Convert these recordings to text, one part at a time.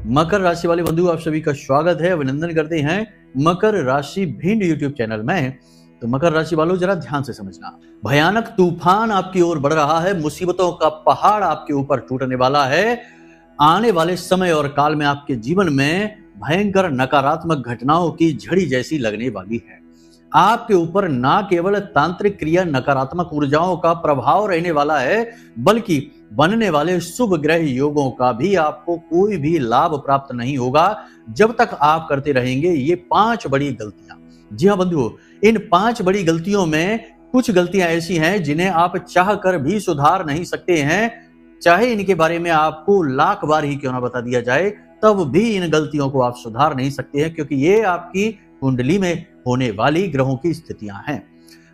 मकर राशि वाले बंधु, आप सभी का स्वागत है, अभिनंदन करते हैं मकर राशि भिंड यूट्यूब चैनल में। तो मकर राशि वालों, जरा ध्यान से समझना। भयानक तूफान आपकी ओर बढ़ रहा है, मुसीबतों का पहाड़ आपके ऊपर टूटने वाला है। आने वाले समय और काल में आपके जीवन में भयंकर नकारात्मक घटनाओं की झड़ी जैसी लगने वाली है। आपके ऊपर ना केवल तांत्रिक क्रिया नकारात्मक ऊर्जाओं का प्रभाव रहने वाला है, बल्कि बनने वाले शुभ ग्रह योगों का भी आपको कोई भी लाभ प्राप्त नहीं होगा जब तक आप करते रहेंगे ये 5 बड़ी गलतियां। जी हाँ बंधुओं, इन 5 बड़ी गलतियों में कुछ गलतियां ऐसी हैं जिन्हें आप चाह कर भी सुधार नहीं सकते हैं। चाहे इनके बारे में आपको लाख बार ही क्यों ना बता दिया जाए, तब भी इन गलतियों को आप सुधार नहीं सकते हैं, क्योंकि ये आपकी कुंडली में होने वाली ग्रहों की स्थितियां हैं।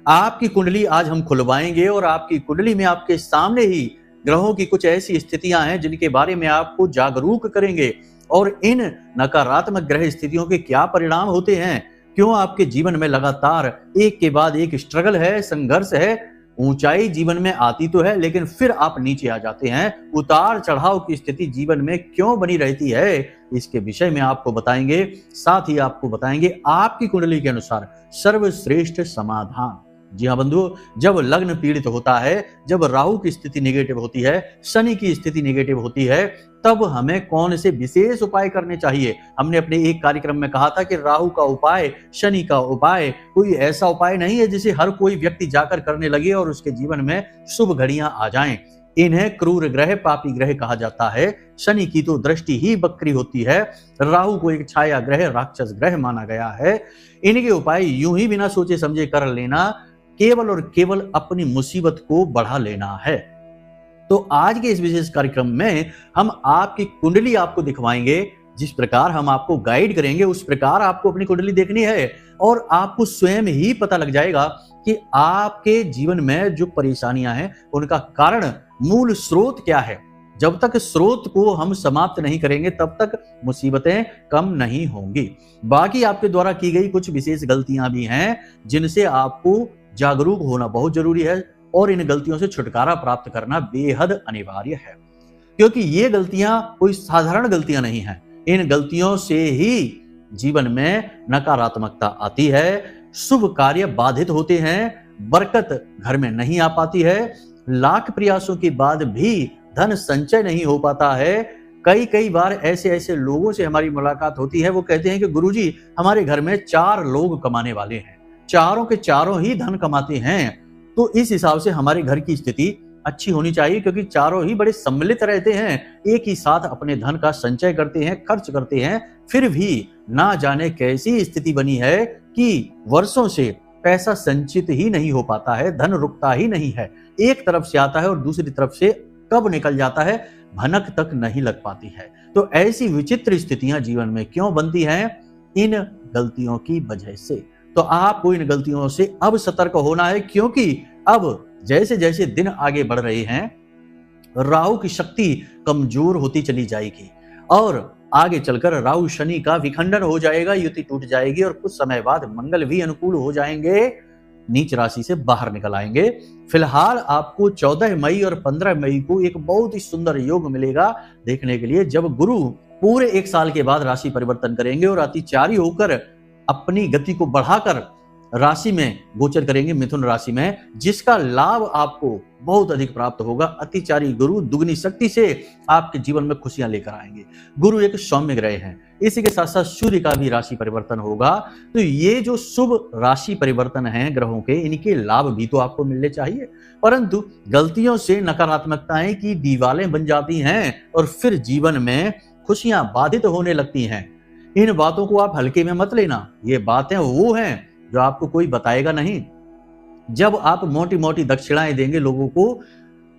आपकी कुंडली आज हम खुलवाएंगे और आपकी कुंडली में आपके सामने ही ग्रहों की कुछ ऐसी स्थितियां हैं जिनके बारे में आपको जागरूक करेंगे, और इन नकारात्मक ग्रह स्थितियों के क्या परिणाम होते हैं, क्यों आपके जीवन में लगातार एक के बाद एक स्ट्रगल है, संघर्ष है। ऊंचाई जीवन में आती तो है, लेकिन फिर आप नीचे आ जाते हैं। उतार चढ़ाव की स्थिति जीवन में क्यों बनी रहती है, इसके विषय में आपको बताएंगे। साथ ही आपको बताएंगे आपकी कुंडली के अनुसार सर्वश्रेष्ठ समाधान। जी हाँ बंधुओं, जब लग्न पीड़ित होता है, जब राहु की स्थिति नेगेटिव होती है, शनि की स्थिति नेगेटिव होती है, तब हमें कौन से विशेष उपाय करने चाहिए। हमने अपने एक कार्यक्रम में कहा था कि राहु का उपाय, शनि का उपाय कोई ऐसा उपाय नहीं है जिसे हर कोई व्यक्ति जाकर करने लगे और उसके जीवन में शुभ घड़ियां आ जाएं। इन्हें क्रूर ग्रह, पापी ग्रह कहा जाता है। शनि की तो दृष्टि ही बकरी होती है, राहु को एक छाया ग्रह, राक्षस ग्रह माना गया है। इनके उपाय यूं ही बिना सोचे समझे कर लेना केवल और केवल अपनी मुसीबत को बढ़ा लेना है। तो आज के इस विशेष कार्यक्रम में हम आपकी कुंडली आपको दिखवाएंगे। जिस प्रकार हम आपको गाइड करेंगे उस प्रकार आपको अपनी कुंडली देखनी है, और आपको स्वयं ही पता लग जाएगा कि आपके जीवन में जो परेशानियां हैं उनका कारण, मूल स्रोत क्या है। जब तक स्रोत को हम समाप्त नहीं करेंगे तब तक मुसीबतें कम नहीं होंगी। बाकी आपके द्वारा की गई कुछ विशेष गलतियां भी हैं जिनसे आपको जागरूक होना बहुत जरूरी है, और इन गलतियों से छुटकारा प्राप्त करना बेहद अनिवार्य है, क्योंकि ये गलतियां कोई साधारण गलतियां नहीं हैं। इन गलतियों से ही जीवन में नकारात्मकता आती है, शुभ कार्य बाधित होते हैं, बरकत घर में नहीं आ पाती है, लाख प्रयासों के बाद भी धन संचय नहीं हो पाता है। कई बार ऐसे लोगों से हमारी मुलाकात होती है, वो कहते हैं कि गुरुजी, हमारे घर में 4 लोग कमाने वाले हैं, चारों के चारों ही धन कमाते हैं। तो इस हिसाब से हमारे घर की स्थिति अच्छी होनी चाहिए, क्योंकि चारों ही बड़े सम्मिलित रहते हैं, एक ही साथ अपने धन का संचय करते हैं, खर्च करते हैं। फिर भी ना जाने कैसी स्थिति बनी है कि वर्षों से पैसा संचित ही नहीं हो पाता है, धन रुकता ही नहीं है। एक तरफ से आता है और दूसरी तरफ से कब निकल जाता है, भनक तक नहीं लग पाती है। तो ऐसी विचित्र स्थितियां जीवन में क्यों बनती हैं? इन गलतियों की वजह से। तो आपको इन गलतियों से अब सतर्क होना है, क्योंकि अब जैसे जैसे दिन आगे बढ़ रहे हैं, राहु की शक्ति कमजोर होती चली जाएगी, और आगे चलकर राहु शनि का विखंडन हो जाएगा, युति टूट जाएगी, और कुछ समय बाद मंगल भी अनुकूल हो जाएंगे, नीच राशि से बाहर निकल आएंगे। फिलहाल आपको 14 मई और 15 मई को एक बहुत ही सुंदर योग मिलेगा देखने के लिए, जब गुरु पूरे 1 साल के बाद राशि परिवर्तन करेंगे और अतिचारी होकर अपनी गति को बढ़ाकर राशि में गोचर करेंगे, मिथुन राशि में, जिसका लाभ आपको बहुत अधिक प्राप्त होगा। अतिचारी गुरु दुगनी शक्ति से आपके जीवन में खुशियां लेकर आएंगे। गुरु एक सौम्य ग्रह है, इसी के साथ साथ सूर्य का भी राशि परिवर्तन होगा। तो ये जो शुभ राशि परिवर्तन है ग्रहों के, इनके लाभ भी तो आपको मिलने चाहिए, परंतु गलतियों से नकारात्मकताएं की दीवारें बन जाती हैं और फिर जीवन में खुशियां बाधित होने लगती हैं। इन बातों को आप हल्के में मत लेना, ये बातें वो हैं जो आपको कोई बताएगा नहीं। जब आप मोटी मोटी दक्षिणाएं देंगे, लोगों को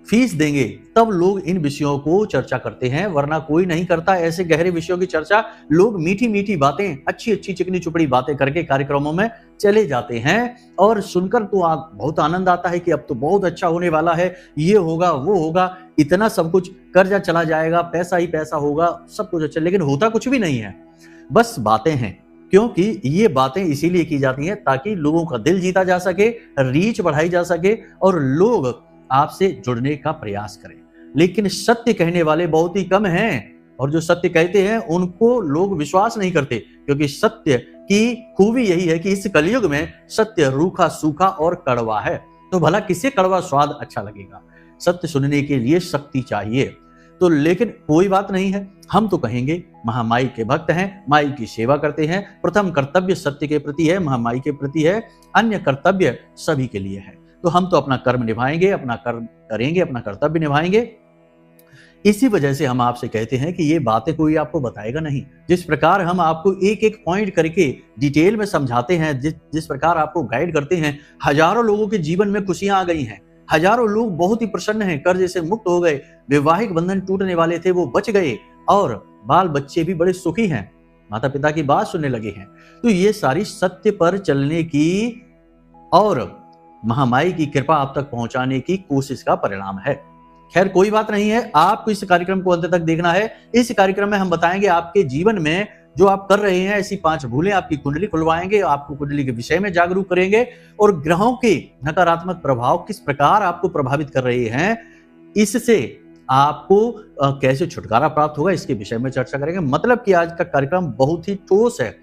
फीस देंगे, तब लोग इन विषयों को चर्चा करते हैं, वरना कोई नहीं करता ऐसे गहरे विषयों की चर्चा। लोग मीठी मीठी बातें, अच्छी चिकनी चुपड़ी बातें करके कार्यक्रमों में चले जाते हैं, और सुनकर तो आप बहुत आनंद आता है कि अब तो बहुत अच्छा होने वाला है, ये होगा वो होगा, इतना सब कुछ, कर्जा चला जाएगा, पैसा ही पैसा होगा, सब कुछ अच्छा। लेकिन होता कुछ भी नहीं है, बस बातें हैं, क्योंकि ये बातें इसीलिए की जाती हैं ताकि लोगों का दिल जीता जा सके, रीच बढ़ाई जा सके, और लोग आपसे जुड़ने का प्रयास करें। लेकिन सत्य कहने वाले बहुत ही कम हैं। और जो सत्य कहते हैं उनको लोग विश्वास नहीं करते, क्योंकि सत्य की खूबी यही है कि इस कलयुग में सत्य रूखा सूखा और कड़वा है। तो भला किसे कड़वा स्वाद अच्छा लगेगा? सत्य सुनने के लिए शक्ति चाहिए। तो लेकिन कोई बात नहीं है, हम तो कहेंगे महामाई के भक्त हैं, माई की सेवा करते हैं, प्रथम कर्तव्य सत्य के प्रति है, महामाई के प्रति है, अन्य कर्तव्य सभी के लिए है। तो हम तो अपना कर्म निभाएंगे, अपना कर्म करेंगे, अपना कर्तव्य निभाएंगे। इसी वजह से हम आपसे कहते हैं कि ये बातें कोई आपको बताएगा नहीं। जिस प्रकार हम आपको एक एक पॉइंट करके डिटेल में समझाते हैं, जिस प्रकार आपको गाइड करते हैं, हजारों लोगों के जीवन में खुशियां आ गई हैं, हजारों लोग बहुत ही प्रसन्न हैं, कर्ज से मुक्त हो गए, वैवाहिक बंधन टूटने वाले थे वो बच गए, और बाल बच्चे भी बड़े सुखी हैं, माता पिता की बात सुनने लगे हैं। तो ये सारी सत्य पर चलने की और महामाई की कृपा आप तक पहुंचाने की कोशिश का परिणाम है। खैर कोई बात नहीं है, आपको इस कार्यक्रम को अंत तक देखना है। इस कार्यक्रम में हम बताएंगे आपके जीवन में जो आप कर रहे हैं ऐसी 5 भूलें, आपकी कुंडली खुलवाएंगे, आपको कुंडली के विषय में जागरूक करेंगे, और ग्रहों के नकारात्मक प्रभाव किस प्रकार आपको प्रभावित कर रहे हैं, इससे आपको कैसे छुटकारा प्राप्त होगा, इसके विषय में चर्चा करेंगे। मतलब कि आज का कार्यक्रम बहुत ही ठोस है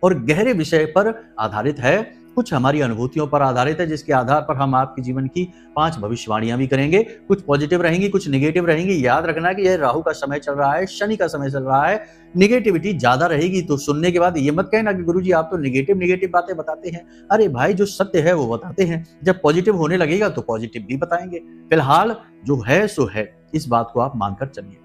और गहरे विषय पर आधारित है, कुछ हमारी अनुभूतियों पर आधारित है, जिसके आधार पर हम आपके जीवन की 5 भविष्यवाणियां भी करेंगे। कुछ पॉजिटिव रहेंगी, कुछ नेगेटिव रहेंगी। याद रखना कि यह राहु का समय चल रहा है, शनि का समय चल रहा है, नेगेटिविटी ज्यादा रहेगी। तो सुनने के बाद ये मत कहना कि गुरुजी आप तो नेगेटिव बातें बताते हैं। अरे भाई, जो सत्य है वो बताते हैं, जब पॉजिटिव होने लगेगा तो पॉजिटिव भी बताएंगे। फिलहाल जो है सो है, इस बात को आप मानकर चलिए।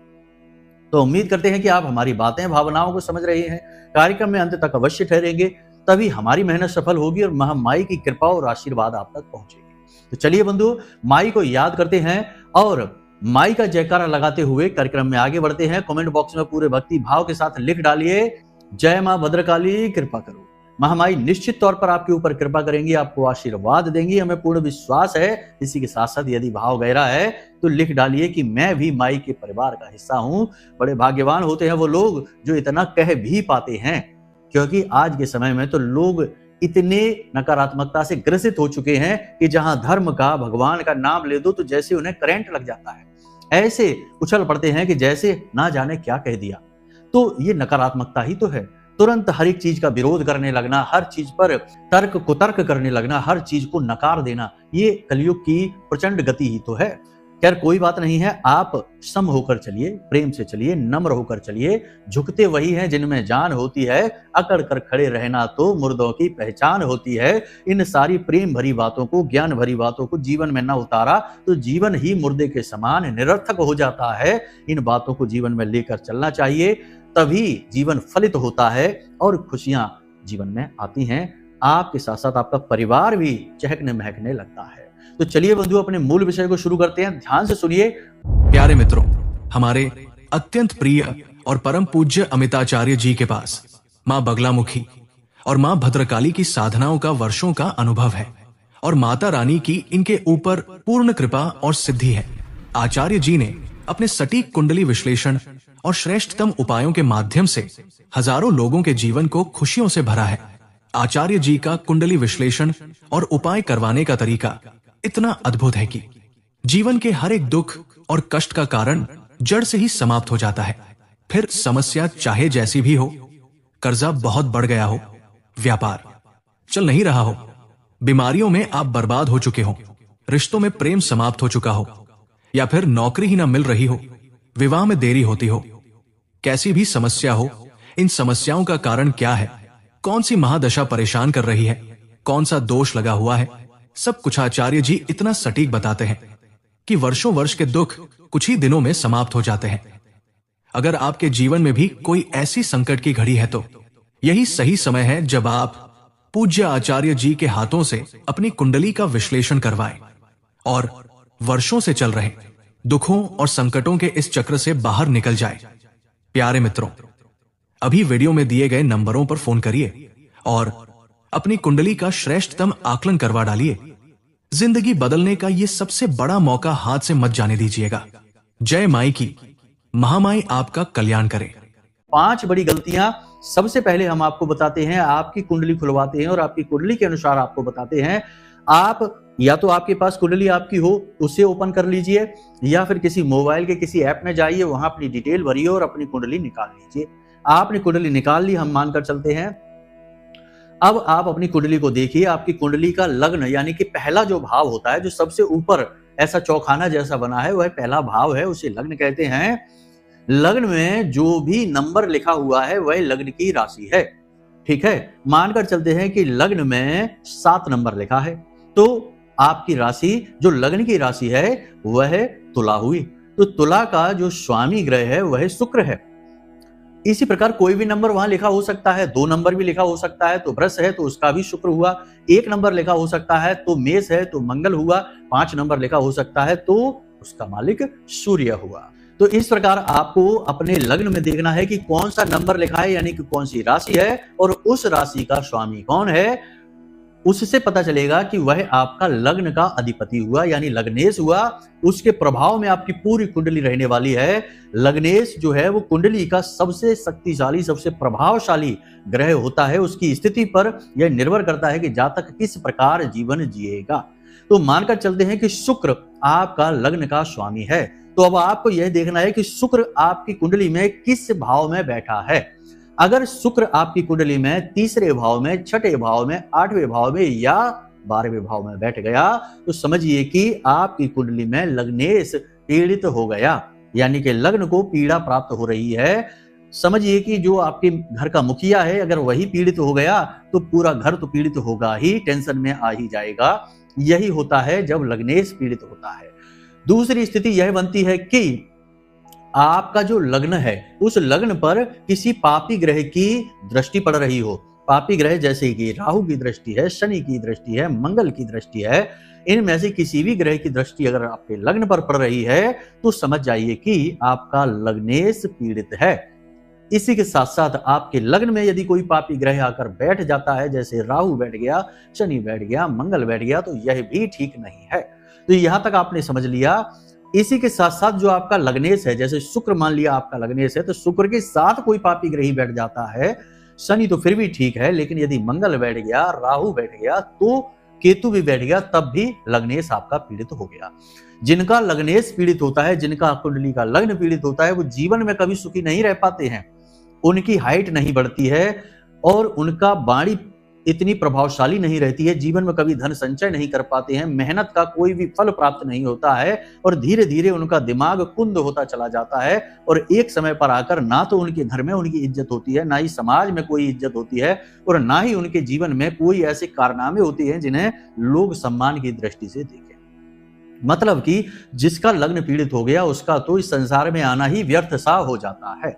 तो उम्मीद करते हैं कि आप हमारी बातें भावनाओं को समझ रहे हैं, कार्यक्रम में अंत तक अवश्य ठहरेंगे, तभी हमारी मेहनत सफल होगी और महामाई की कृपा और आशीर्वाद आप तक पहुंचेगी। तो चलिए बंधु, माई को याद करते हैं और माई का जयकारा लगाते हुए कार्यक्रम में आगे बढ़ते हैं। कमेंट बॉक्स में पूरे भक्ति भाव के साथ लिख डालिए, जय मां भद्रकाली कृपा करो। महामाई निश्चित तौर पर आपके ऊपर कृपा करेंगी, आपको आशीर्वाद देंगी, हमें पूर्ण विश्वास है। इसी के साथ साथ यदि भाव गहरा है तो लिख डालिए कि मैं भी माई के परिवार का हिस्सा हूं। बड़े भाग्यवान होते हैं वो लोग जो इतना कह भी पाते हैं, क्योंकि आज के समय में तो लोग इतने नकारात्मकता से ग्रसित हो चुके हैं कि जहां धर्म का, भगवान का नाम ले दो तो जैसे उन्हें करंट लग जाता है, ऐसे उछल पड़ते हैं कि जैसे ना जाने क्या कह दिया। तो ये नकारात्मकता ही तो है। तुरंत हर एक चीज का विरोध करने लगना, हर चीज पर तर्क कुतर्क करने लगना, हर चीज को नकार देना, ये कलयुग की प्रचंड गति ही तो है। खैर कोई बात नहीं है, आप सम होकर चलिए, प्रेम से चलिए, नम्र होकर चलिए। झुकते वही हैं जिनमें जान होती है, अकड़ कर खड़े रहना तो मुर्दों की पहचान होती है। इन सारी प्रेम भरी बातों को, ज्ञान भरी बातों को जीवन में न उतारा तो जीवन ही मुर्दे के समान निरर्थक हो जाता है। इन बातों को जीवन में लेकर चलना चाहिए, तभी जीवन फलित होता है और खुशियां जीवन में आती हैं। आपके साथ साथ आपका परिवार भी चहकने महकने लगता है। तो चलिए बंधु, अपने मूल विषय को शुरू करते हैं, ध्यान से सुनिए। प्यारे मित्रों, हमारे अत्यंत प्रिय और परम पूज्य अमिताचार्य जी के पास मां बगलामुखी और मां भद्रकाली की साधनाओं का वर्षों का अनुभव है और माता रानी की इनके ऊपर पूर्ण कृपा और सिद्धि है। आचार्य जी ने अपने सटीक कुंडली विश्लेषण और श्रेष्ठतम उपायों के माध्यम से हजारों लोगों के जीवन को खुशियों से भरा है। आचार्य जी का कुंडली विश्लेषण और उपाय करवाने का तरीका इतना अद्भुत है कि जीवन के हर एक दुख और कष्ट का कारण जड़ से ही समाप्त हो जाता है। फिर समस्या चाहे जैसी भी हो, कर्जा बहुत बढ़ गया हो, व्यापार चल नहीं रहा हो, बीमारियों में आप बर्बाद हो चुके हो, रिश्तों में प्रेम समाप्त हो चुका हो, या फिर नौकरी ही ना मिल रही हो, विवाह में देरी होती हो, कैसी भी समस्या हो, इन समस्याओं का कारण क्या है, कौन सी महादशा परेशान कर रही है, कौन सा दोष लगा हुआ है, सब कुछ आचार्य जी इतना सटीक बताते हैं कि वर्षों वर्ष के दुख कुछ ही दिनों में समाप्त हो जाते हैं। अगर आपके जीवन में भी कोई ऐसी संकट की घड़ी है तो यही सही समय है जब आप पूज्य आचार्य जी के हाथों से अपनी कुंडली का विश्लेषण करवाएं और वर्षों से चल रहे दुखों और संकटों के इस चक्र से बाहर निकल जाए। प्यारे मित्रों, अभी वीडियो में दिए गए नंबरों पर फोन करिए और अपनी कुंडली का श्रेष्ठतम आकलन करवा डालिए। जिंदगी बदलने का ये सबसे बड़ा मौका हाथ से मत जाने दीजिएगा। जय माई की, महामाई आपका कल्याण करे। 5 बड़ी गलतियां सबसे पहले हम आपको बताते हैं, आपकी कुंडली खुलवाते हैं और आपकी कुंडली के अनुसार आपको बताते हैं। आप या तो आपके पास कुंडली आपकी हो, उसे ओपन कर लीजिए, या फिर किसी मोबाइल के किसी ऐप में जाइए, वहां अपनी डिटेल भरिए और अपनी कुंडली निकाल लीजिए। आपने कुंडली निकाल ली, हम मानकर चलते हैं। अब आप अपनी कुंडली को देखिए, आपकी कुंडली का लग्न यानी कि पहला जो भाव होता है, जो सबसे ऊपर ऐसा चौखाना जैसा बना है, वह पहला भाव है, उसे लग्न कहते हैं। लग्न में जो भी नंबर लिखा हुआ है वह लग्न की राशि है। ठीक है, मानकर चलते हैं कि लग्न में 7 नंबर लिखा है, तो आपकी राशि जो लग्न की राशि है वह तुला हुई। तो तुला का जो स्वामी ग्रह है वह शुक्र है। इसी प्रकार कोई भी नंबर वहां लिखा हो सकता है, 2 नंबर भी लिखा हो सकता है तो वृष है, तो उसका भी शुक्र हुआ। 1 नंबर लिखा हो सकता है तो मेष है, तो मंगल हुआ। 5 नंबर लिखा हो सकता है तो उसका मालिक सूर्य हुआ। तो इस प्रकार आपको अपने लग्न में देखना है कि कौन सा नंबर लिखा है, यानी कि कौन सी राशि है और उस राशि का स्वामी कौन है। उससे पता चलेगा कि वह आपका लग्न का अधिपति हुआ, यानी लग्नेश हुआ। उसके प्रभाव में आपकी पूरी कुंडली रहने वाली है। लग्नेश जो है वो कुंडली का सबसे शक्तिशाली, सबसे प्रभावशाली ग्रह होता है। उसकी स्थिति पर यह निर्भर करता है कि जातक किस प्रकार जीवन जिएगा। तो मानकर चलते हैं कि शुक्र आपका लग्न का स्वामी है। तो अब आपको यह देखना है कि शुक्र आपकी कुंडली में किस भाव में बैठा है। अगर शुक्र आपकी कुंडली में 3रे भाव में, 6ठे भाव में, 8वें भाव में या 12वें भाव में बैठ गया, तो समझिए कि आपकी कुंडली में लग्नेश पीड़ित हो गया, यानी कि लग्न को पीड़ा प्राप्त हो रही है। समझिए कि जो आपके घर का मुखिया है, अगर वही पीड़ित हो गया तो पूरा घर तो पीड़ित होगा ही, टेंशन में आ ही जाएगा। यही होता है जब लग्नेश पीड़ित होता है। दूसरी स्थिति यह बनती है कि आपका जो लग्न है उस लग्न पर किसी पापी ग्रह की दृष्टि पड़ रही हो। पापी ग्रह जैसे कि राहु की दृष्टि है, शनि की दृष्टि है, मंगल की दृष्टि है, इनमें से किसी भी ग्रह की दृष्टि अगर आपके लग्न पर पड़ रही है तो समझ जाइए कि आपका लग्नेश पीड़ित है। इसी के साथ साथ आपके लग्न में यदि कोई पापी ग्रह आकर बैठ जाता है, जैसे राहु बैठ गया, शनि बैठ गया, मंगल बैठ गया, तो यह भी ठीक नहीं है। तो यहां तक आपने समझ लिया। इसी के साथ साथ जो आपका लग्नेश है, जैसे शुक्र मान लिया आपका लग्नेश है, तो शुक्र के साथ कोई पापी ग्रही बैठ जाता है, शनि तो फिर भी ठीक है, लेकिन यदि मंगल बैठ गया, राहु बैठ गया, तो केतु भी बैठ गया, तब भी लग्नेश आपका पीड़ित हो गया। जिनका लग्नेश पीड़ित होता है, जिनका कुंडली का लग्न पीड़ित होता है, वो जीवन में कभी सुखी नहीं रह पाते हैं। उनकी हाइट नहीं बढ़ती है और उनका वाणी इतनी प्रभावशाली नहीं रहती है, जीवन में कभी धन संचय नहीं कर पाते हैं, मेहनत का कोई भी फल प्राप्त नहीं होता है और धीरे धीरे उनका दिमाग कुंद होता चला जाता है और एक समय पर आकर ना तो उनके घर में उनकी इज्जत होती है, ना ही समाज में कोई इज्जत होती है और ना ही उनके जीवन में कोई ऐसे कारनामे होते हैं जिन्हें लोग सम्मान की दृष्टि से देखें। मतलब कि जिसका लग्न पीड़ित हो गया उसका तो इस संसार में आना ही व्यर्थ सा हो जाता है।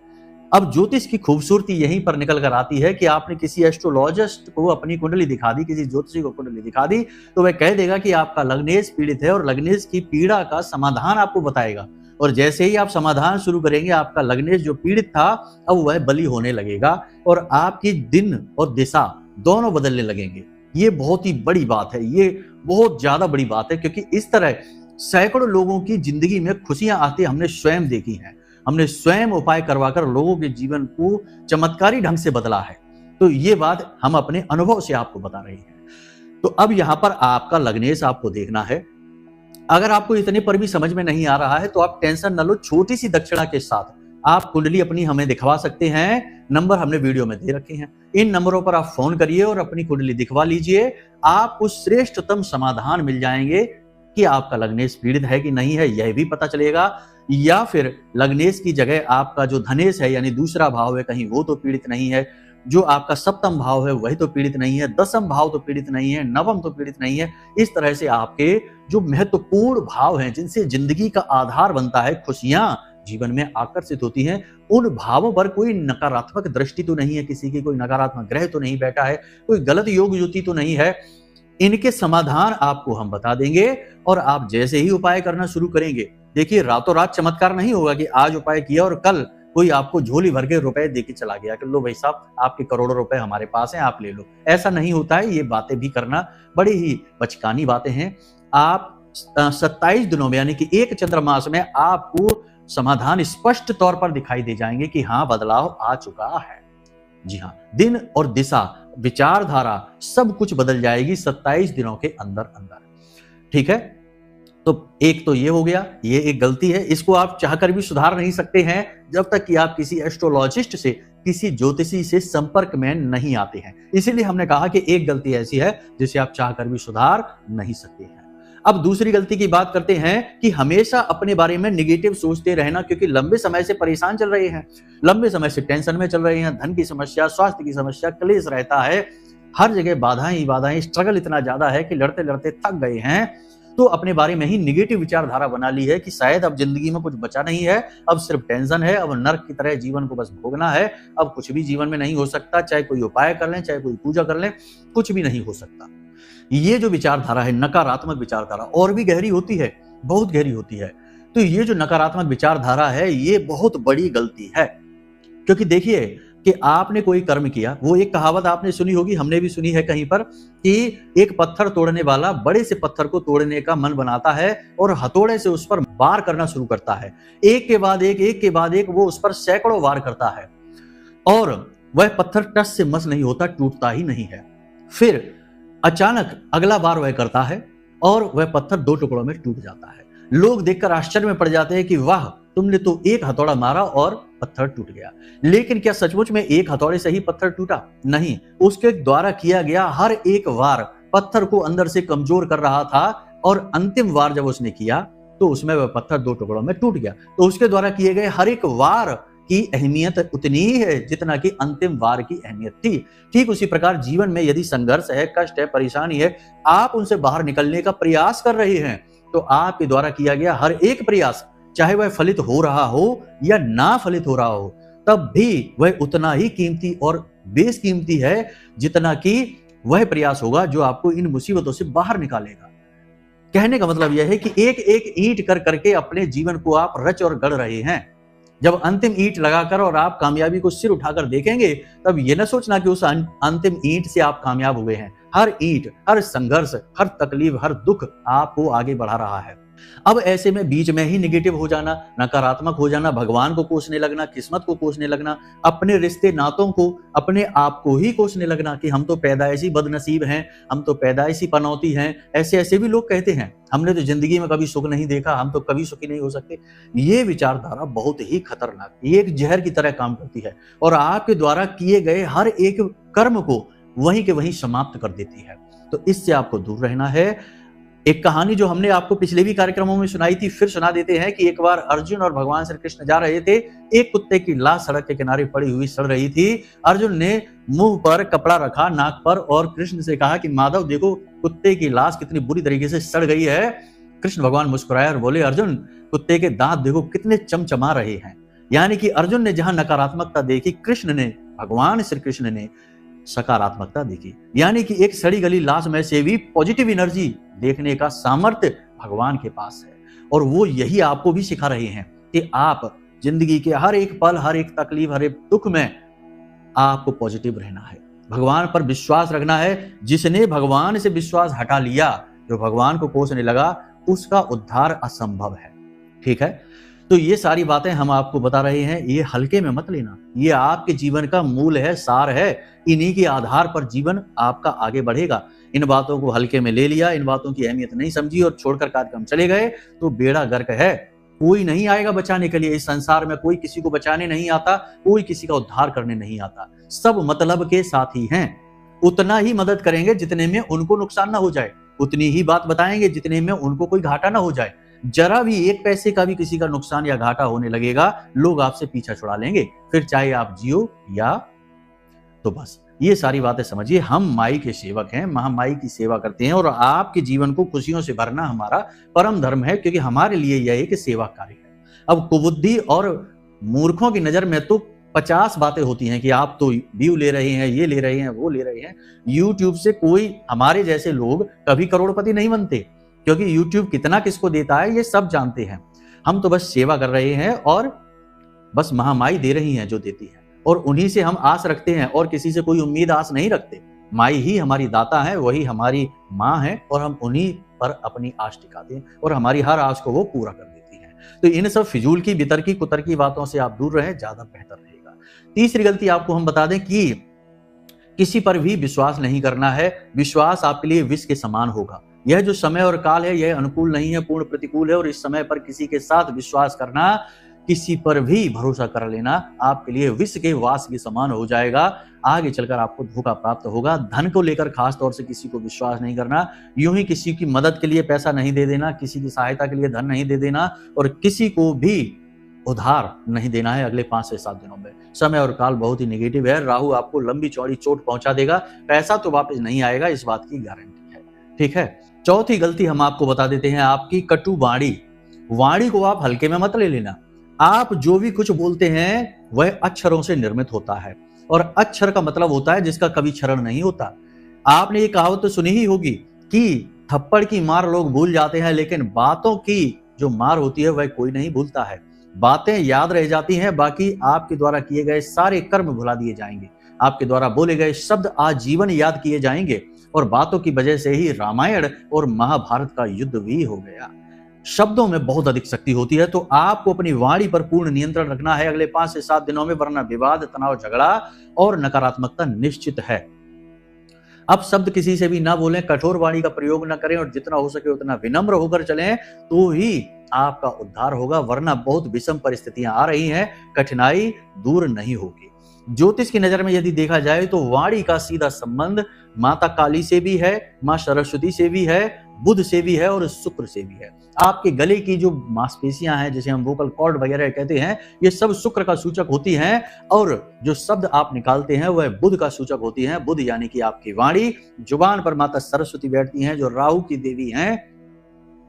अब ज्योतिष की खूबसूरती यहीं पर निकल कर आती है कि आपने किसी एस्ट्रोलॉजिस्ट को अपनी कुंडली दिखा दी, किसी ज्योतिषी को कुंडली दिखा दी, तो वह कह देगा कि आपका लग्नेश पीड़ित है और लग्नेश की पीड़ा का समाधान आपको बताएगा। और जैसे ही आप समाधान शुरू करेंगे, आपका लग्नेश जो पीड़ित था अब वह बली होने लगेगा और आपकी दिन और दिशा दोनों बदलने लगेंगे। ये बहुत ही बड़ी बात है, ये बहुत ज्यादा बड़ी बात है, क्योंकि इस तरह सैकड़ों लोगों की जिंदगी में खुशियां आती हमने स्वयं देखी हैं। हमने स्वयं उपाय करवाकर लोगों के जीवन को चमत्कारी ढंग से बदला है। तो ये बात हम अपने अनुभव से आपको बता रहे हैं। तो अब यहां पर आपका लग्नेश आपको देखना है। अगर आपको इतने पर भी समझ में नहीं आ रहा है तो आप टेंशन न लो, छोटी सी दक्षिणा के साथ आप कुंडली अपनी हमें दिखवा सकते हैं। नंबर हमने वीडियो में दे रखे हैं, इन नंबरों पर आप फोन करिए और अपनी कुंडली दिखवा लीजिए। आपको श्रेष्ठतम समाधान मिल जाएंगे कि आपका लग्नेश पीड़ित है कि नहीं है, यह भी पता चलेगा, या फिर लग्नेश की जगह आपका जो धनेश है यानी दूसरा भाव है, कहीं वो तो पीड़ित नहीं है, जो आपका सप्तम भाव है वही तो पीड़ित नहीं है, दसम भाव तो पीड़ित नहीं है, नवम तो पीड़ित नहीं है। इस तरह से आपके जो महत्वपूर्ण भाव हैं, जिनसे जिंदगी का आधार बनता है, खुशियां जीवन में आकर्षित होती हैं, उन भावों पर कोई नकारात्मक दृष्टि तो नहीं है, किसी की कोई नकारात्मक ग्रह तो नहीं बैठा है, कोई गलत योग युति तो नहीं है। इनके समाधान आपको हम बता देंगे और आप जैसे ही उपाय करना शुरू करेंगे, देखिए रातों रात चमत्कार नहीं होगा कि आज उपाय किया और कल कोई आपको झोली भर के रुपए देके चला गया कि लो भाई साहब आपके करोड़ों रुपए हमारे पास हैं, आप ले लो। ऐसा नहीं होता है, ये बातें भी करना बड़ी ही बचकानी बातें हैं। आप 27 दिनों में यानी कि एक चंद्रमास में आपको समाधान स्पष्ट तौर पर दिखाई दे जाएंगे कि हाँ बदलाव आ चुका है। जी हाँ, दिन और दिशा विचारधारा सब कुछ बदल जाएगी 27 दिनों के अंदर अंदर। ठीक है, तो एक तो ये हो गया, ये एक गलती है, इसको आप चाहकर भी सुधार नहीं सकते हैं जब तक कि आप किसी एस्ट्रोलॉजिस्ट से, किसी ज्योतिषी से संपर्क में नहीं आते हैं। इसीलिए हमने कहा कि एक गलती ऐसी है जिसे आप चाहकर भी सुधार नहीं सकते हैं। अब दूसरी गलती की बात करते हैं कि हमेशा अपने बारे में नेगेटिव सोचते रहना, क्योंकि लंबे समय से परेशान चल रहे हैं, लंबे समय से टेंशन में चल रहे हैं, धन की समस्या, स्वास्थ्य की समस्या, क्लेश रहता है, हर जगह बाधाएं ही बाधाएं, स्ट्रगल इतना ज्यादा है कि लड़ते लड़ते थक गए हैं, तो अपने बारे में ही निगेटिव विचारधारा बना ली है कि शायद अब जिंदगी में कुछ बचा नहीं है, अब सिर्फ टेंशन है, अब नर्क की तरह जीवन को बस भोगना है, अब कुछ भी जीवन में नहीं हो सकता, चाहे कोई उपाय कर लें, चाहे कोई पूजा कर लें, कुछ भी नहीं हो सकता। ये जो विचारधारा है, नकारात्मक विचारधारा, और भी गहरी होती है, बहुत गहरी होती है। तो ये जो नकारात्मक विचारधारा है, ये बहुत बड़ी गलती है। क्योंकि देखिए कि आपने कोई कर्म किया, वो एक कहावत आपने सुनी होगी, हमने भी सुनी है कहीं पर, कि एक पत्थर तोड़ने वाला बड़े से पत्थर को तोड़ने का मन बनाता है और हथौड़े से उस पर वार करना शुरू करता है, एक के बाद एक वो उस पर सैकड़ों वार करता है, और वह पत्थर टस से मस नहीं होता, टूटता ही नहीं है। फिर अचानक अगला बार वह करता है और वह पत्थर 2 टुकड़ों में टूट जाता है। लोग देखकर आश्चर्य में पड़ जाते हैं कि वाह, तुमने तो एक हथौड़ा मारा और पत्थर टूट गया। लेकिन क्या सचमुच में एक हथौड़े से ही पत्थर टूटा? नहीं, उसके द्वारा किया गया हर एक वार पत्थर को अंदर से कमजोर कर रहा था, और अंतिम वार जब उसने किया तो उसमें वह पत्थर 2 टुकड़ों में टूट गया। तो उसके द्वारा किए गए हर एक वार की अहमियत उतनी ही है जितना कि अंतिम वार की अहमियत थी। ठीक उसी प्रकार जीवन में यदि संघर्ष है, कष्ट है, परेशानी है, आप उनसे बाहर निकलने का प्रयास कर रहे हैं, तो आपके द्वारा किया गया हर एक प्रयास, चाहे वह फलित हो रहा हो या ना फलित हो रहा हो, तब भी वह उतना ही कीमती और बेशकीमती है जितना कि वह प्रयास होगा जो आपको इन मुसीबतों से बाहर निकालेगा। कहने का मतलब यह है कि एक एक ईंट कर करके अपने जीवन को आप रच और गढ़ रहे हैं। जब अंतिम ईंट लगाकर और आप कामयाबी को सिर उठाकर देखेंगे, तब यह न सोचना कि उस अंतिम ईंट से आप कामयाब हुए हैं। हर ईंट, हर संघर्ष, हर तकलीफ, हर दुख आपको आगे बढ़ा रहा है। अब ऐसे में बीच में ही निगेटिव हो जाना, नकारात्मक हो जाना, भगवान को कोसने लगना, किस्मत को कोसने लगना, अपने रिश्ते नातों को, अपने आप को ही कोसने लगना कि हम तो पैदाइशी बदनसीब हैं, हम तो पैदाइशी पनौती हैं, ऐसे भी लोग कहते हैं, हमने तो जिंदगी में कभी सुख नहीं देखा, हम तो कभी सुखी नहीं हो सकते। ये विचारधारा बहुत ही खतरनाक, ये एक जहर की तरह काम करती है और आपके द्वारा किए गए हर एक कर्म को वहीं के वहीं समाप्त कर देती है। तो इससे आपको दूर रहना है। एक कहानी जो हमने आपको पिछले भी कार्यक्रमों में सुनाई थी, फिर सुना देते हैं कि एक बार अर्जुन और भगवान श्री कृष्ण जा रहे थे। एक कुत्ते की लाश सड़क के किनारे पड़ी हुई सड़ रही थी। अर्जुन ने मुंह पर कपड़ा रखा, नाक पर, और कृष्ण से कहा कि माधव देखो, कुत्ते की लाश कितनी बुरी तरीके से सड़ गई है। कृष्ण भगवान मुस्कुराए और बोले, अर्जुन कुत्ते के दांत देखो कितने चमचमा रहे हैं। यानी कि अर्जुन ने जहां नकारात्मकता देखी, कृष्ण ने, भगवान श्री कृष्ण ने सकारात्मकता देखी। यानी कि एक सड़ी गली लाश में से भी पॉजिटिव एनर्जी देखने का सामर्थ्य भगवान के पास है, और वो यही आपको भी सिखा रहे हैं कि आप जिंदगी के हर एक पल, हर एक तकलीफ, हर एक दुख में आपको पॉजिटिव रहना है, भगवान पर विश्वास रखना है। जिसने भगवान से विश्वास हटा लिया, जो भगवान को कोसने लगा, उसका उद्धार असंभव है। ठीक है, तो ये सारी बातें हम आपको बता रहे हैं, ये हल्के में मत लेना, ये आपके जीवन का मूल है, सार है। इन्हीं के आधार पर जीवन आपका आगे बढ़ेगा। इन बातों को हल्के में ले लिया, इन बातों की अहमियत नहीं समझी और छोड़कर कार्यक्रम चले गए, तो बेड़ा गर्क है। कोई नहीं आएगा बचाने के लिए। इस संसार में कोई किसी को बचाने नहीं आता, कोई किसी का उद्धार करने नहीं आता। सब मतलब के साथी हैं, उतना ही मदद करेंगे जितने में उनको नुकसान ना हो जाए, उतनी ही बात बताएंगे जितने में उनको कोई घाटा ना हो जाए। जरा भी एक पैसे का भी किसी का नुकसान या घाटा होने लगेगा, लोग आपसे पीछा छुड़ा लेंगे, फिर चाहे आप जियो या तो बस। ये सारी बातें समझिए, हम माई के सेवक हैं, महामाई की सेवा करते हैं, और आपके जीवन को खुशियों से भरना हमारा परम धर्म है, क्योंकि हमारे लिए यह एक सेवा कार्य है। अब कुबुद्धि और मूर्खों की नजर में तो 50 बातें होती हैं कि आप तो व्यू ले रहे हैं, ये ले रहे हैं, वो ले रहे हैं। यूट्यूब से कोई, हमारे जैसे लोग कभी करोड़पति नहीं बनते, क्योंकि यूट्यूब कितना किसको देता है ये सब जानते हैं। हम तो बस सेवा कर रहे हैं, और बस महामाई दे रही हैं जो देती है, और उन्हीं से हम आस रखते हैं, और किसी से कोई उम्मीद आस नहीं रखते। माई ही हमारी दाता है, वही हमारी माँ है, और हम उन्हीं पर अपनी आश टिकाते हैं, और हमारी हर आश को वो पूरा कर देती है। तो इन सब फिजूल की, बितरकी, कुतरकी बातों से आप दूर रहें, ज्यादा बेहतर रहेगा। तीसरी गलती आपको हम बता दें कि किसी पर भी विश्वास नहीं करना है। विश्वास आपके लिए विष के समान होगा। यह जो समय और काल है यह अनुकूल नहीं है, पूर्ण प्रतिकूल है। और इस समय पर किसी के साथ विश्वास करना, किसी पर भी भरोसा कर लेना आपके लिए विष के वास के समान हो जाएगा। आगे चलकर आपको धोखा प्राप्त होगा। धन को लेकर खास तौर से किसी को विश्वास नहीं करना। यूं ही किसी की मदद के लिए पैसा नहीं दे देना, किसी की सहायता के लिए धन नहीं दे देना और किसी को भी उधार नहीं देना है अगले 5 से 7 दिनों में। समय और काल बहुत ही नेगेटिव है। राहु आपको लंबी चौड़ी चोट पहुंचा देगा। पैसा तो वापस नहीं आएगा, इस बात की गारंटी है। ठीक है। चौथी गलती हम आपको बता देते हैं, आपकी कटु वाणी। वाणी को आप हल्के में मत ले लेना। आप जो भी कुछ बोलते हैं वह अक्षरों से निर्मित होता है और अक्षर का मतलब होता है जिसका कभी क्षरण नहीं होता। आपने ये कहावत तो सुनी ही होगी कि थप्पड़ की मार लोग भूल जाते हैं, लेकिन बातों की जो मार होती है वह कोई नहीं भूलता है। बातें याद रह जाती हैं, बाकी आपके द्वारा किए गए सारे कर्म भुला दिए जाएंगे। आपके द्वारा बोले गए शब्द आजीवन याद किए जाएंगे और बातों की वजह से ही रामायण और महाभारत का युद्ध भी हो गया। शब्दों में बहुत अधिक शक्ति होती है, तो आपको अपनी वाणी पर पूर्ण नियंत्रण रखना है अगले 5 से 7 दिनों में, वरना विवाद, तनाव, झगड़ा और नकारात्मकता निश्चित है। अब शब्द किसी से भी ना बोलें, कठोर वाणी का प्रयोग ना करें और जितना हो सके उतना विनम्र होकर चलें, तो ही आपका उद्धार होगा, वरना बहुत विषम परिस्थितियां आ रही हैं, कठिनाई दूर नहीं होगी। ज्योतिष की नजर में यदि देखा जाए तो वाणी का सीधा संबंध माता काली से भी है, मां सरस्वती से भी है, बुध से भी है और शुक्र से भी है। आपके गले की जो मांसपेशियां हैं, जिसे हम वोकल कॉर्ड वगैरह कहते हैं, ये सब शुक्र का सूचक होती हैं और जो शब्द आप निकालते हैं वह बुध का सूचक होती हैं। बुध यानी कि आपकी वाणी। जुबान पर माता सरस्वती बैठती हैं जो राहु की देवी हैं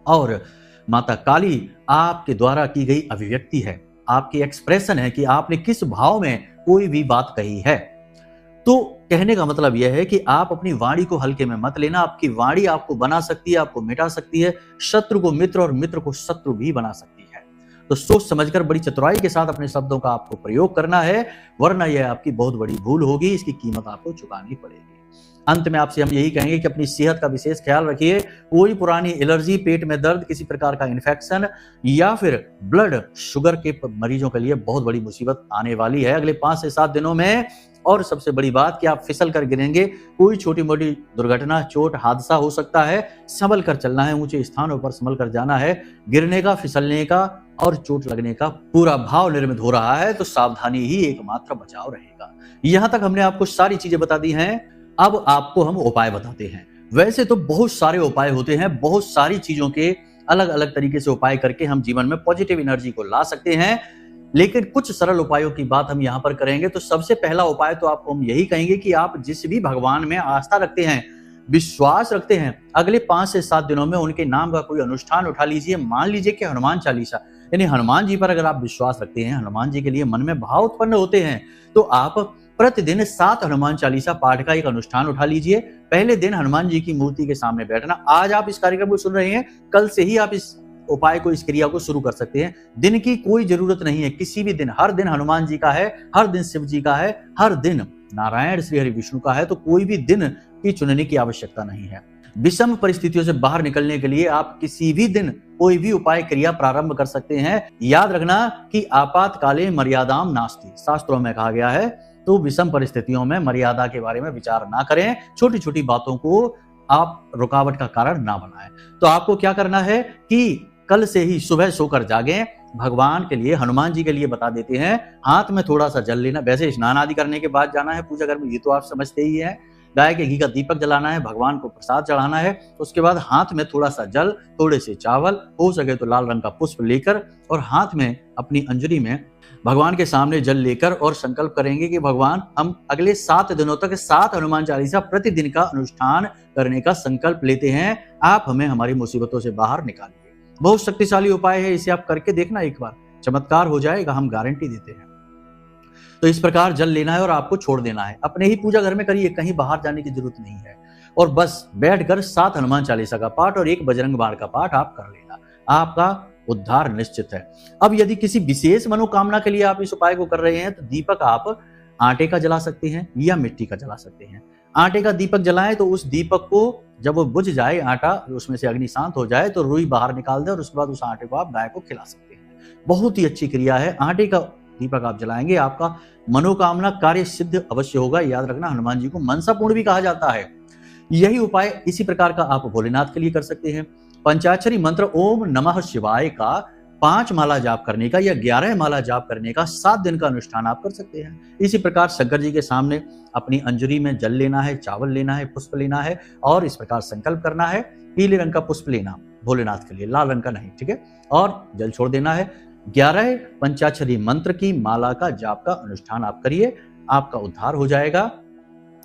और माता काली आपके द्वारा की गई अभिव्यक्ति है, आपकी एक्सप्रेशन है कि आपने किस भाव में कोई भी बात कही है। तो कहने का मतलब यह है कि आप अपनी वाणी को हल्के में मत लेना। आपकी वाणी आपको बना सकती है, आपको मिटा सकती है, शत्रु को मित्र और मित्र को शत्रु भी बना सकती है। तो सोच समझकर बड़ी चतुराई के साथ अपने शब्दों का आपको प्रयोग करना है, वरना यह आपकी बहुत बड़ी भूल होगी, इसकी कीमत आपको चुकानी पड़ेगी। अंत में आपसे हम यही कहेंगे कि अपनी सेहत का विशेष ख्याल रखिए। कोई पुरानी एलर्जी, पेट में दर्द, किसी प्रकार का इन्फेक्शन या फिर ब्लड शुगर के मरीजों के लिए बहुत बड़ी मुसीबत आने वाली है अगले 5 से 7 दिनों में। और सबसे बड़ी बात कि आप फिसल कर गिरेंगे, कोई छोटी मोटी दुर्घटना, चोट, हादसा हो सकता है। संभल कर चलना है, ऊंचे स्थानों पर संभल कर जाना है। गिरने का, फिसलने का और चोट लगने का पूरा भाव निर्मित हो रहा है, तो सावधानी ही एकमात्र बचाव रहेगा। यहां तक हमने आपको सारी चीजें बता दी हैं। अब आपको हम उपाय बताते हैं। वैसे तो बहुत सारे उपाय होते हैं, बहुत सारी चीजों के अलग अलग तरीके से उपाय करके हम जीवन में पॉजिटिव एनर्जी को ला सकते हैं, लेकिन कुछ सरल उपायों की बात हम यहाँ पर करेंगे। तो सबसे पहला उपाय तो आपको हम यही कहेंगे कि आप जिस भी भगवान में आस्था रखते हैं, विश्वास रखते हैं, अगले 5 से 7 दिनों में उनके नाम का कोई अनुष्ठान उठा लीजिए। मान लीजिए कि हनुमान चालीसा, यानी हनुमान जी पर अगर आप विश्वास रखते हैं, हनुमान जी के लिए मन में भाव उत्पन्न होते हैं, तो आप प्रतिदिन 7 हनुमान चालीसा पाठ का एक अनुष्ठान उठा लीजिए। पहले दिन हनुमान जी की मूर्ति के सामने बैठना। आज आप इस कार्यक्रम को सुन रहे हैं, कल से ही आप इस उपाय को, इस क्रिया को शुरू कर सकते हैं। दिन की कोई जरूरत नहीं है, किसी भी दिन, हर दिन हनुमान जी का है, हर दिन शिव जी का है, हर दिन नारायण श्री हरि विष्णु का है, तो कोई भी दिन की चुनने की आवश्यकता नहीं है। विषम परिस्थितियों से बाहर निकलने के लिए आप किसी भी दिन कोई भी उपाय क्रिया प्रारंभ कर सकते हैं। याद रखना कि आपातकाले मर्यादाम नास्ति, शास्त्रों में कहा गया है। तो विषम परिस्थितियों में मर्यादा के बारे में विचार ना करें, छोटी छोटी बातों को आप रुकावट का कारण ना बनाएं। तो आपको क्या करना है कि कल से ही सुबह सोकर जागें, भगवान के लिए, हनुमान जी के लिए बता देते हैं, हाथ में थोड़ा सा जल लेना। वैसे स्नान आदि करने के बाद जाना है पूजा घर में, ये तो आप समझते ही हैं। गाय के घी का दीपक जलाना है, भगवान को प्रसाद चढ़ाना है। उसके बाद हाथ में थोड़ा सा जल, थोड़े से चावल, हो सके तो लाल रंग का पुष्प लेकर और हाथ में अपनी अंजलि में भगवान के सामने जल लेकर और संकल्प करेंगे कि भगवान, हम अगले 7 दिनों तक 7 हनुमान चालीसा प्रतिदिन का अनुष्ठान करने का संकल्प लेते हैं। आप हमें हमारी मुसीबतों से बाहर निकालिए। बहुत शक्तिशाली उपाय है, इसे आप करके देखना एक बार, चमत्कार हो जाएगा, हम गारंटी देते हैं। तो इस प्रकार जल लेना है और आपको छोड़ देना है। अपने ही पूजा घर में करिए, कहीं बाहर जाने की जरूरत नहीं है। और बस बैठकर 7 हनुमान चालीसा का पाठ और 1 बजरंग बाण का पाठ आप कर लेना, आपका उद्धार निश्चित है। अब यदि किसी विशेष मनोकामना के लिए आप इस उपाय को कर रहे हैं, तो दीपक आप आटे का जला सकते हैं या मिट्टी का जला सकते हैं। आटे का दीपक जलाएं तो उस दीपक को जब वो बुझ जाए, आटा उसमें से अग्नि शांत हो जाए, तो रुई बाहर निकाल दें और उसके बाद उस आटे को आप गाय को खिला सकते हैं। बहुत ही अच्छी क्रिया है। आटे का दीपक आप जलाएंगे, आपका मनोकामना कार्य सिद्ध अवश्य होगा। याद रखना, हनुमान जी को मनसापूर्ण भी कहा जाता है। यही उपाय इसी प्रकार का आप भोलेनाथ के लिए कर सकते हैं। पंचाक्षरी मंत्र ओम नमः शिवाय का 5 माला जाप करने का या 11 माला जाप करने का 7 दिन का अनुष्ठान आप कर सकते हैं। इसी प्रकार शंकर जी के सामने अपनी अंजलि में जल लेना है, चावल लेना है, पुष्प लेना है और इस प्रकार संकल्प करना है। पीले रंग का पुष्प लेना भोलेनाथ के लिए, लाल रंग का नहीं, ठीक है। और जल छोड़ देना है। 11 पंचाक्षरी मंत्र की माला का जाप का अनुष्ठान आप करिए, आपका उद्धार हो जाएगा।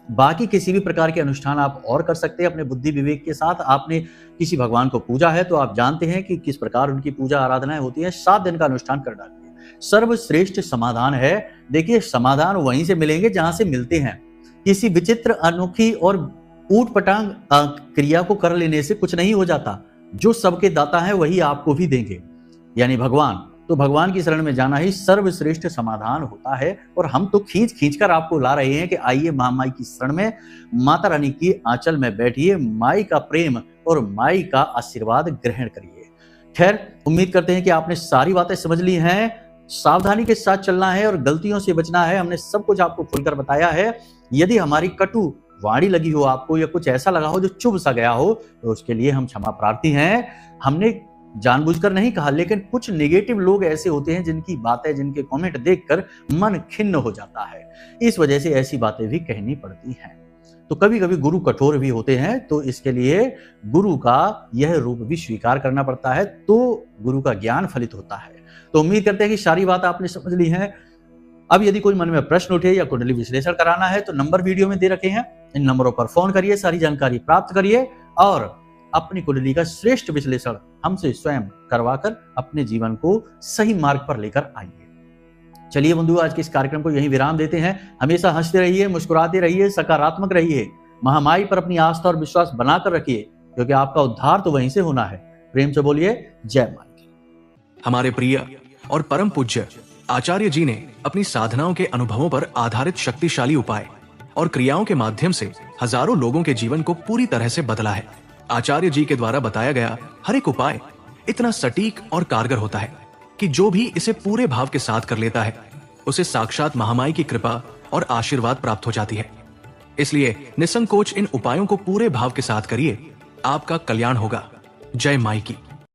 बाकी किसी भी प्रकार के अनुष्ठान आप और कर सकते हैं अपने बुद्धि विवेक के साथ। आपने किसी भगवान को पूजा है तो आप जानते हैं कि किस प्रकार उनकी पूजा आराधनाएं होती है। 7 दिन का अनुष्ठान कर डालिए। सर्वश्रेष्ठ समाधान है। देखिए, समाधान वहीं से मिलेंगे जहां से मिलते हैं। किसी विचित्र, अनोखी और ऊट पटांग क्रिया को कर लेने से कुछ नहीं हो जाता। जो सबके दाता है वही आपको भी देंगे, यानी भगवान। तो भगवान की शरण में जाना ही सर्वश्रेष्ठ समाधान होता है। और हम तो खींच खींच कर आपको ला रहे हैं कि आइए महामाई की शरण में, माता रानी की आंचल में बैठिए, माई का प्रेम और माई का आशीर्वाद ग्रहण करिए। खैर, उम्मीद करते हैं कि आपने सारी बातें समझ ली हैं। सावधानी के साथ चलना है और गलतियों से बचना है। हमने सब कुछ आपको खुलकर बताया है। यदि हमारी कटु वाणी लगी हो आपको या कुछ ऐसा लगा हो जो चुभ सा गया हो, तो उसके लिए हम क्षमा प्रार्थी हैं। हमने जानबूझकर नहीं कहा, लेकिन कुछ नेगेटिव लोग ऐसे होते हैं जिनकी बातें, जिनके कमेंट देखकर मन खिन्न हो जाता है। इस वजह से ऐसी बातें भी कहनी पड़ती हैं। तो कभी कभी गुरु कठोर भी होते हैं, तो इसके लिए गुरु का यह रूप भी स्वीकार करना पड़ता है, तो गुरु का ज्ञान फलित होता है। तो उम्मीद करते हैं कि सारी बात आपने समझ ली है। अब यदि कोई मन में प्रश्न उठे या कुंडली विश्लेषण कराना है तो नंबर वीडियो में दे रखे हैं। इन नंबरों पर फोन करिए, सारी जानकारी प्राप्त करिए और अपनी कुंडली का श्रेष्ठ विश्लेषण हमसे स्वयं करवाकर अपने जीवन को सही मार्ग पर लेकर आइए। चलिए बंधु, आज के इस कार्यक्रम को यहीं विराम देते हैं। हमेशा हंसते रहिए, मुस्कुराते रहिए, सकारात्मक रहिए। महामाई पर अपनी आस्था और विश्वास बनाकर रखिए, क्योंकि आपका उद्धार तो वहीं से होना है। प्रेम से बोलिए जय माई। हमारे प्रिय और परम पूज्य आचार्य जी ने अपनी साधनाओं के अनुभवों पर आधारित शक्तिशाली उपाय और क्रियाओं के माध्यम से हजारों लोगों के जीवन को पूरी तरह से बदला है। आचार्य जी के द्वारा बताया गया हर एक उपाय इतना सटीक और कारगर होता है कि जो भी इसे पूरे भाव के साथ कर लेता है, उसे साक्षात महामाई की कृपा और आशीर्वाद प्राप्त हो जाती है। इसलिए निसंकोच इन उपायों को पूरे भाव के साथ करिए, आपका कल्याण होगा। जय माई की।